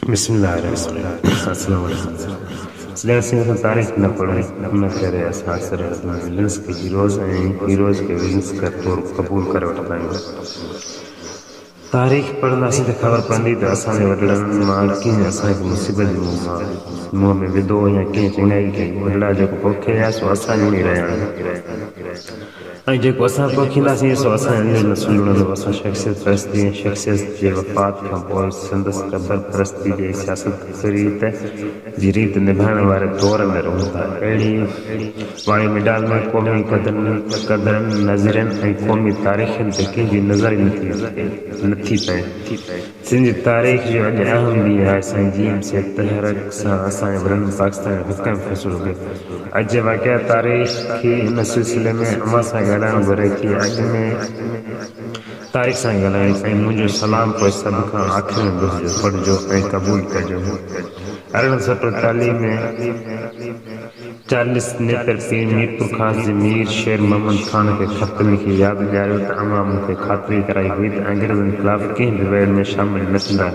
बिस्मिल्लाहिर्रहमानिर्रहीम। तारीख न पढ़ो न करे असासर विलन्स के हीरोज़ के विलन्स का तौर कबूल करे वठंदा आहियूं। तारीख़ पढ़ंदासीं त ख़बर पवंदी त असांजे वॾड़नि मां कीअं असांखे मुसीबत मुंहं में विधो या कीअं चङाई कई। वॾड़ा जेको पोखे विया सो असां ॼणी रहिया आहियूं ऐं जेको असां पोखींदासीं सो असांजो नसुल लुणंदो। असां शख़्सियत परस्ती ऐं शख़्सियत जे वफ़ात खां पोइ संदसि क़बर परस्ती जे सियासत जी रीत निभाइण वारे दौर में रहूं था। अहिड़ी वाणी मिडाल में क़ौमी क़दरनि नज़रियनि ऐं क़ौमी तारीख़नि ते कंहिंजी नज़र नथी पए। सिंध जी तारीख़ जो अॼु अहम ॾींहुं आहे। साईं जीएम से तहरक सां असांजे वॾनि पाकिस्तान जो हुकम फ़ैसिलो कयो। अॼु जे वाक़िया तारीख़ी इन सिलसिले में अमां सां ॻाल्हाइणु घुरे थी। अॼु में तारीख़ सां ॻाल्हायूं ऐं मुंहिंजो सलाम पोइ सभु खां आख़िर में ॿुधिजो, पढ़िजो ऐं क़बूल कजो। 1848 में 40 नेतर पीर मीरपुर खास जे मीर शेर मोहम्मद खान खे ख़त लिखी यादि ॾियारियो त अमां मूंखे ख़ातिरी कराई हुई त अंग्रेज़नि ख़िलाफ़ कंहिं बि वेड़ में शामिल न थींदा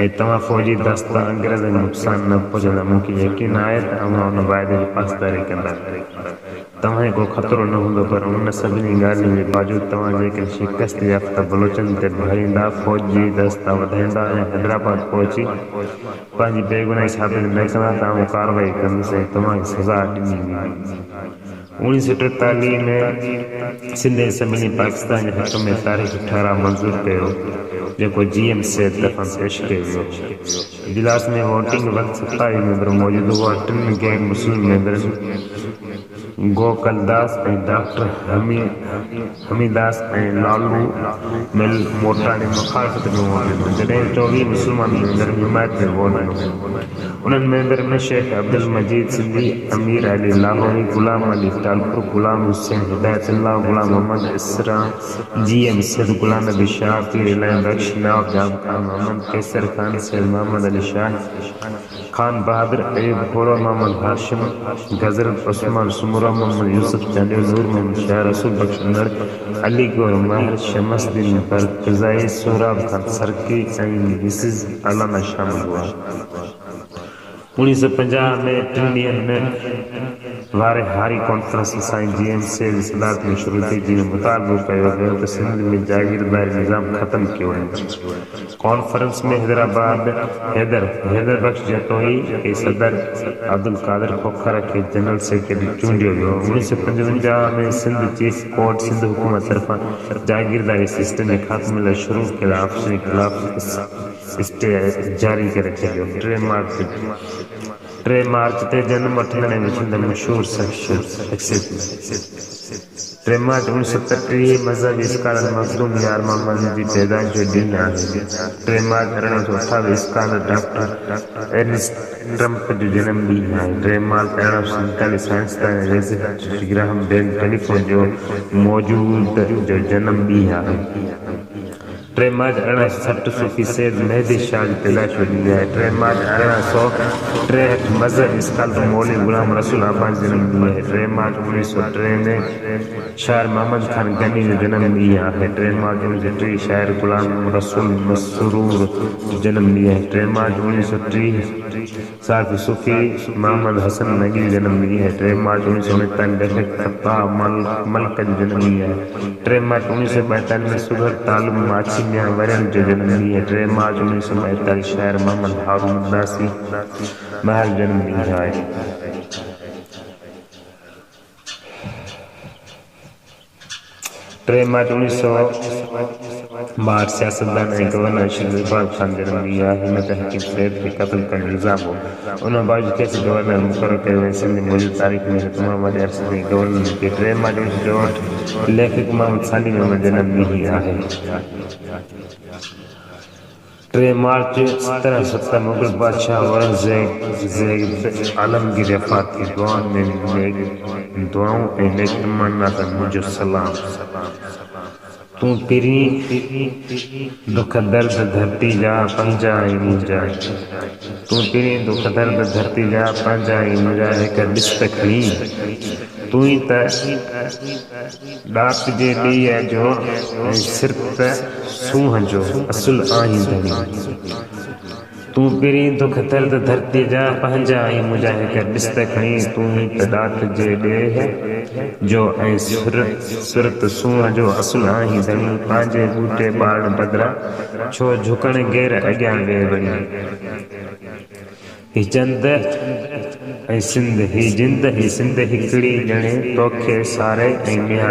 ऐं तव्हां फ़ौजी दस्ता अंग्रेज़नि नुक़सान न पहुचंदा। मूंखे यकीन आहे त अमां उन वाइदे जी पासदारी कंदा। तव्हांखे को ख़तरो न हूंदो, पर उन सभिनी ॻाल्हियुनि जे बावजूदि तव्हां जेकॾहिं शिकस्त याफ़्ता बलोचनि ते भरींदा, फ़ौजी दस्ता वधाईंदा ऐं हैदराबाद पहुची पंहिंजी बेगुनाही साबित न कंदा त आउं कार्रवाई कंदुसि ऐं तव्हांखे सज़ा ॾिनी वेंदी। 1943 में सिंध असेंबली पाकिस्तान जे हक़ में तारीख़ ठाराह मंज़ूर कयो, जेको जीएम सैद तरफ़ां पेश कयो वियो। इजलास में वोटिंग वक़्तु 27 मेंबर मौजूद हुआ। 3 गैर मुस्लिम मेंबरनि गोकलदास ऐं डॉक्टर हमीदास ऐं लालू मोटाणी मुखालफ़त में वोट ॾिनो, जॾहिं 24 मुस्लमान मेंबरनि हिमायत में वोट ॾिनो। उन्हनि मेंबरनि में शेख अब्दुल मजीद सिंधी, अमीर अली लाहौरी, गुलाम अली टालपुर, गुलाम हुसैन हिदायतुल्लाह, गुलाम मोहम्मद इसरा, जीएम सैद, गुलाम नबी शाह, पीर इलाही बख्श, नवाब जाम खान, मोहम्मद कैसर खान, सैद मोहम्मद अली शाह, खान बहादुर, अयूब खोड़ो, मोहम्मद हाशिम, गजरत उस्मान, सुमरा, मोहम्मद यूसुफ चांडियो, नूर मोहम्मद शाह, रसूल बख्श नड़, अली गौर माहिर, शमसदीन बरकज़ाई, सोहराब खान सरकी ऐं मिसिस अलाना शामिल हुआ। 1950 में 3 ॾींहनि वारे हारी कॉन्फ्रेंस में साईं जीएम सैद जी सदारत में शुरू थी, जिन मुतालबो कयो वियो त सिंध में जागीरदारी निज़ाम ख़त्म कयो वञे। कॉन्फ्रेंस में हैदर बख्श जतोई खे सदर, अब्दुल कादिर खोखर खे जनरल सेक्रेटरी चूंडियो वियो। 1955 में सिंध चीफ कोर्ट सिंध हुकूमत तरफ़ां जागीरदारी सिस्टम जे ख़ात्मे लाइ शुरू कयल ऑप्शन जे ख़िलाफ़ स्टे जारी करे छॾियो। 3 मार्च ते जनम वठंदड़ ऐं विछंदड़ मशहूर शख़्सियत। 3 मार्च 1937 मज़हबी स्कॉलर मखदूम यार मोहम्मद जी पैदाइश जो ॾींहुं आहे। 3 मार्च 1828 स्कॉलर डॉक्टर एर्नेस्ट ट्रम्प जो जनम ॾींहुं आहे। 3 मार्च 1847 साइंसदान एलिज़ाबेथ ग्राहम बेल टेलीफोन जो मौजूद जो जनम ॾींहुं आहे। 3 मार्च 1860 सूफ़ी सैयद मेहदी शाह जी पैदाइश जो ॾींहुं आहे। 3 मार्च 1863 मज़हबी स्कॉलर मौलवी गुलाम रसूल आबाद जो जनम ॾींहुं आहे। 3 मार्च 1903 में शाइर मोहम्मद खान गनी जो जनम ॾींहुं आहे। 3 मार्च 1930 शाइर गुलाम रसूल मसरूर जो जनम ॾींहुं आहे। 3 मार्च 1930 साफ़ी सूफ़ी मोहम्मद हसन नगी जो जनम ॾींहुं आहे। 3 मार्च 1949 लेखक फताह मलिक जो जनम ॾींहुं आहे। 3 मार्च 1942 में सुगर तालुम माछी मियां वरियन जो जनम ॾींहुं आहे। 3 मार्च 1942 शाइर मोहम्मद हारून उदासी महर जो जनम ॾींहुं आहे। 3 मार्च 1962 सियासतदान ऐं गवर्नर अशरफ इक़बाल खान जो जनम ॾींहुं आहे। हिन ते हकीम सैद खे क़त्ल करण जो इल्ज़ाम हो। उन बावजूदि खेसि गवर्नर मुक़ररु कयो ऐं सिंध जी मौजूदा तारीख़ में तमामु वॾे अरसे ताईं गवर्नर कयो। 3 मार्च 1964 लेखक मोहम्मद साली मोहम्मद जो जनम ॾींहुं आहे। 3 मार्च 1770 मुग़ल बादशाह औरंगज़ेब आलमगीर वफ़ात थी। दुआउनि ऐं नेक तमन्ना सां मुंहिंजो सलाम। तूं पिरी दुख दर्द धरती जा पंहिंजा ऐं मुंहिंजा। तूं पिरी दुख दर्द धरती जा पंहिंजा ऐं मुंहिंजा। हिक ॾिस त खणी तूं ई त ॾात जे ॾींहं जो ऐं सिर त सूंहं जो असुल आहीं धणी। तूं पहिरीं तो खतर त धरती जा पंहिंजा ई मुंहिंजा हिक ॾिस त खणी तूं ई तदात जे ॾेह जो ऐं सुरत सूंहं जो असुल आहीं धणी पंहिंजे बूटे ॿाड़ बदिरां छो झुकण गैर अॻियां वेह वञी ही चंद ऐं सिंध ही जिंद ही सिंध हिकिड़ी ॼणे तोखे सारे ऐं निहारे